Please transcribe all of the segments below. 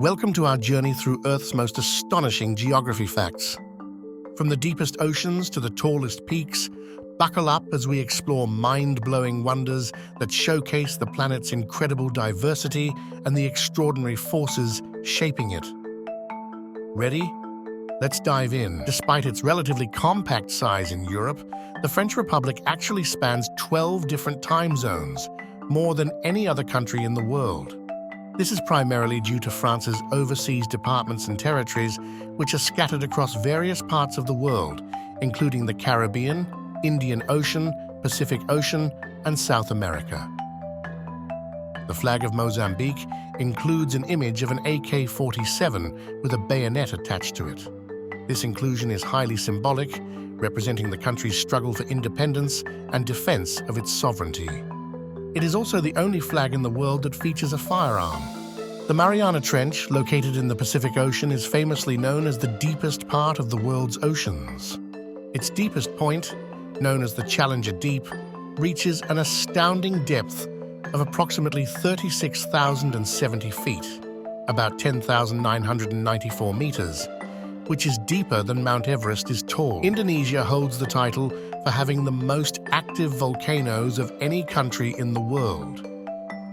Welcome to our journey through Earth's most astonishing geography facts. From the deepest oceans to the tallest peaks, buckle up as we explore mind-blowing wonders that showcase the planet's incredible diversity and the extraordinary forces shaping it. Ready? Let's dive in. Despite its relatively compact size in Europe, the French Republic actually spans 12 different time zones, more than any other country in the world. This is primarily due to France's overseas departments and territories, which are scattered across various parts of the world, including the Caribbean, Indian Ocean, Pacific Ocean, and South America. The flag of Mozambique includes an image of an AK-47 with a bayonet attached to it. This inclusion is highly symbolic, representing the country's struggle for independence and defense of its sovereignty. It is also the only flag in the world that features a firearm. The Mariana Trench, located in the Pacific Ocean, is famously known as the deepest part of the world's oceans. Its deepest point, known as the Challenger Deep, reaches an astounding depth of approximately 36,070 feet, about 10,994 meters, which is deeper than Mount Everest is tall. Indonesia holds the title for having the most active volcanoes of any country in the world.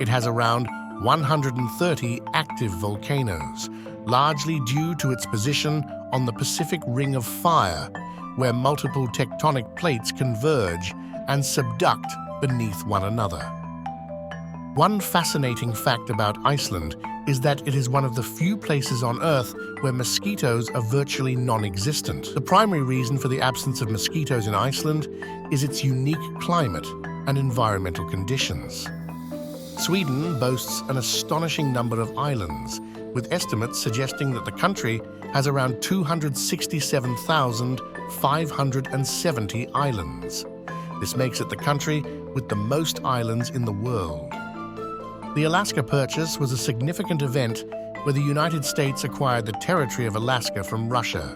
It has around 130 active volcanoes, largely due to its position on the Pacific Ring of Fire, where multiple tectonic plates converge and subduct beneath one another. One fascinating fact about Iceland is that it is one of the few places on Earth where mosquitoes are virtually non-existent. The primary reason for the absence of mosquitoes in Iceland is its unique climate and environmental conditions. Sweden boasts an astonishing number of islands, with estimates suggesting that the country has around 267,570 islands. This makes it the country with the most islands in the world. The Alaska Purchase was a significant event where the United States acquired the territory of Alaska from Russia.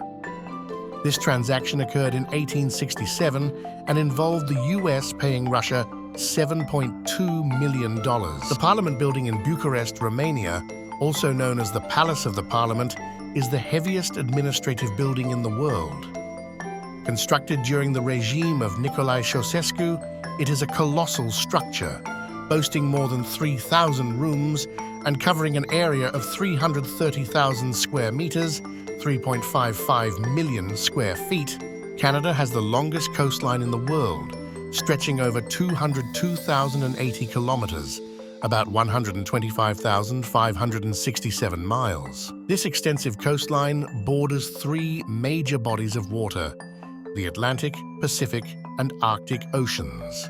This transaction occurred in 1867 and involved the U.S. paying Russia $7.2 million. The Parliament building in Bucharest, Romania, also known as the Palace of the Parliament, is the heaviest administrative building in the world. Constructed during the regime of Nicolae Ceausescu, it is a colossal structure, boasting more than 3,000 rooms and covering an area of 330,000 square meters, 3.55 million square feet. Canada has the longest coastline in the world, stretching over 202,080 kilometers, about 125,567 miles. This extensive coastline borders three major bodies of water: the Atlantic, Pacific, and Arctic Oceans.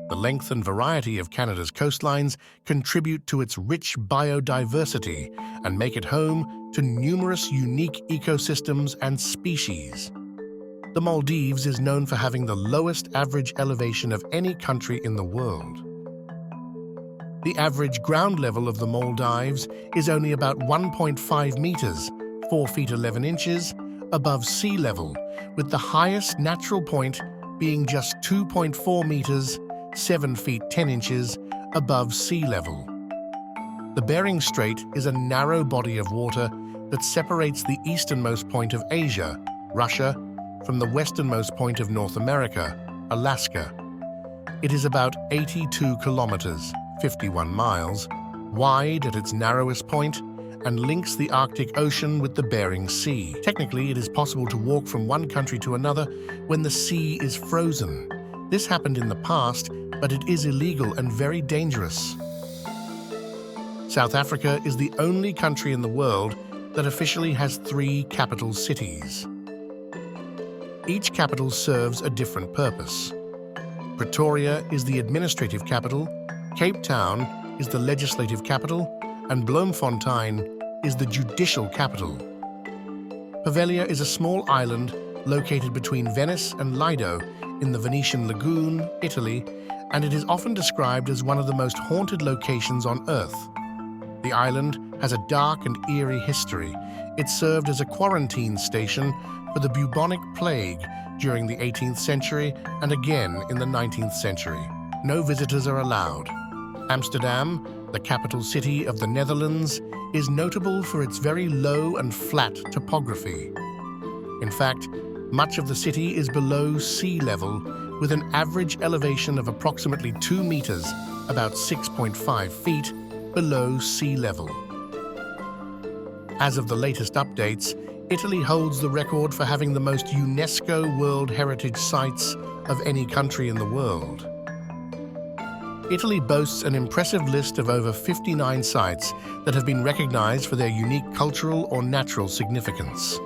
The length and variety of Canada's coastlines contribute to its rich biodiversity and make it home to numerous unique ecosystems and species. The Maldives is known for having the lowest average elevation of any country in the world. The average ground level of the Maldives is only about 1.5 meters, 4 feet 11 inches, above sea level, with the highest natural point being just 2.4 meters, 7 feet 10 inches above sea level. The Bering Strait is a narrow body of water that separates the easternmost point of Asia, Russia, from the westernmost point of North America, Alaska. It is about 82 kilometers, 51 miles, wide at its narrowest point and links the Arctic Ocean with the Bering Sea. Technically, it is possible to walk from one country to another when the sea is frozen. This happened in the past, but it is illegal and very dangerous. South Africa is the only country in the world that officially has 3 capital cities. Each capital serves a different purpose. Pretoria is the administrative capital, Cape Town is the legislative capital, and Bloemfontein is the judicial capital. Poveglia is a small island located between Venice and Lido in the Venetian Lagoon, Italy, and it is often described as one of the most haunted locations on Earth. The island has a dark and eerie history. It served as a quarantine station for the bubonic plague during the 18th century and again in the 19th century. No visitors are allowed. Amsterdam, the capital city of the Netherlands, is notable for its very low and flat topography. In fact, much of the city is below sea level, with an average elevation of approximately 2 meters, about 6.5 feet, below sea level. As of the latest updates, Italy holds the record for having the most UNESCO World Heritage Sites of any country in the world. Italy boasts an impressive list of over 59 sites that have been recognized for their unique cultural or natural significance.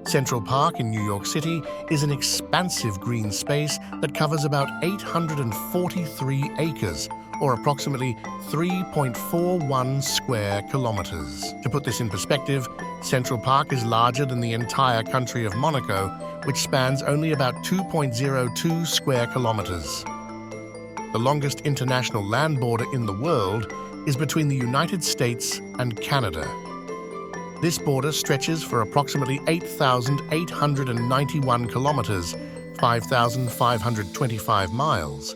Central Park in New York City is an expansive green space that covers about 843 acres, or approximately 3.41 square kilometers. To put this in perspective, Central Park is larger than the entire country of Monaco, which spans only about 2.02 square kilometers. The longest international land border in the world is between the United States and Canada. This border stretches for approximately 8,891 kilometers, 5,525 miles,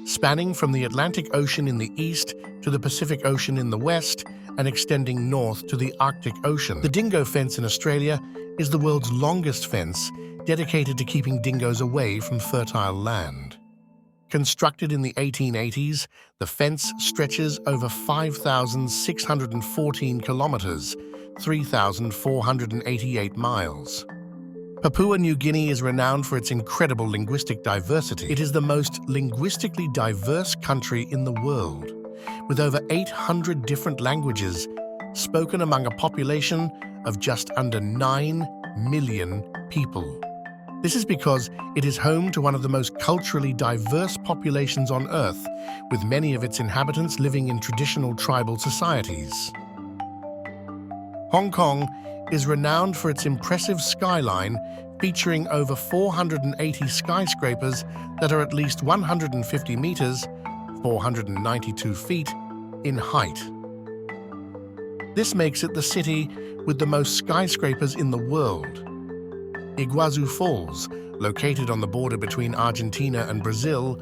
spanning from the Atlantic Ocean in the east to the Pacific Ocean in the west and extending north to the Arctic Ocean. The dingo fence in Australia is the world's longest fence, dedicated to keeping dingoes away from fertile land. Constructed in the 1880s, the fence stretches over 5,614 kilometers, 3,488 miles. Papua New Guinea is renowned for its incredible linguistic diversity. It is the most linguistically diverse country in the world, with over 800 different languages spoken among a population of just under 9 million people. This is because it is home to one of the most culturally diverse populations on Earth, with many of its inhabitants living in traditional tribal societies. Hong Kong is renowned for its impressive skyline, featuring over 480 skyscrapers that are at least 150 meters, 492 feet, in height. This makes it the city with the most skyscrapers in the world. Iguazu Falls, located on the border between Argentina and Brazil,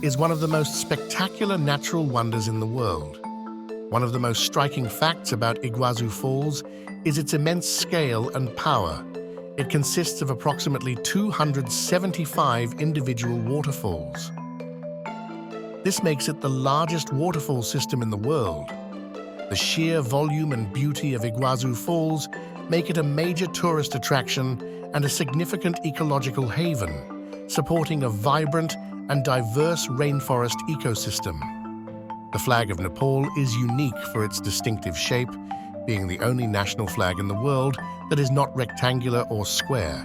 is one of the most spectacular natural wonders in the world. One of the most striking facts about Iguazu Falls is its immense scale and power. It consists of approximately 275 individual waterfalls. This makes it the largest waterfall system in the world. The sheer volume and beauty of Iguazu Falls make it a major tourist attraction and a significant ecological haven, supporting a vibrant and diverse rainforest ecosystem. The flag of Nepal is unique for its distinctive shape, being the only national flag in the world that is not rectangular or square.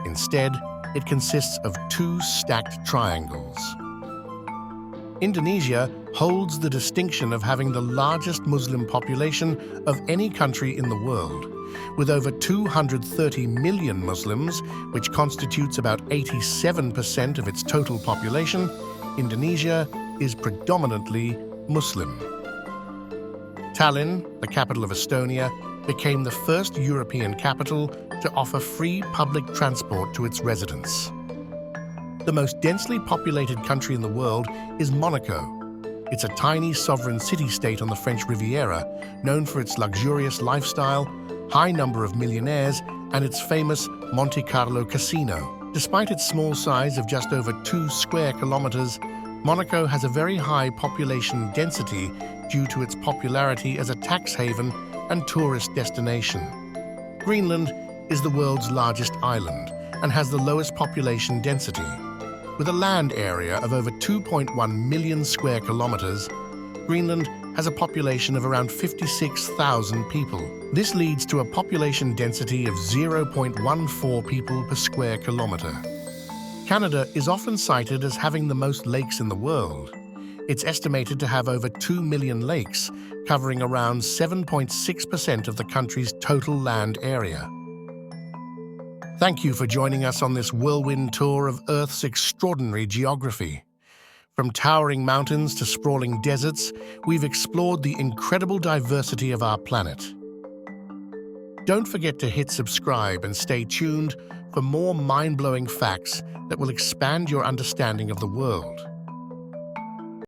Instead, it consists of 2 stacked triangles. Indonesia holds the distinction of having the largest Muslim population of any country in the world. With over 230 million Muslims, which constitutes about 87% of its total population, Indonesia is predominantly Muslim. Tallinn, the capital of Estonia, became the first European capital to offer free public transport to its residents. The most densely populated country in the world is Monaco. It's a tiny sovereign city-state on the French Riviera, known for its luxurious lifestyle, high number of millionaires, and its famous Monte Carlo casino. Despite its small size of just over 2 square kilometers, Monaco has a very high population density due to its popularity as a tax haven and tourist destination. Greenland is the world's largest island and has the lowest population density. With a land area of over 2.1 million square kilometers, Greenland has a population of around 56,000 people. This leads to a population density of 0.14 people per square kilometer. Canada is often cited as having the most lakes in the world. It's estimated to have over 2 million lakes, covering around 7.6% of the country's total land area. Thank you for joining us on this whirlwind tour of Earth's extraordinary geography. From towering mountains to sprawling deserts, we've explored the incredible diversity of our planet. Don't forget to hit subscribe and stay tuned for more mind-blowing facts that will expand your understanding of the world.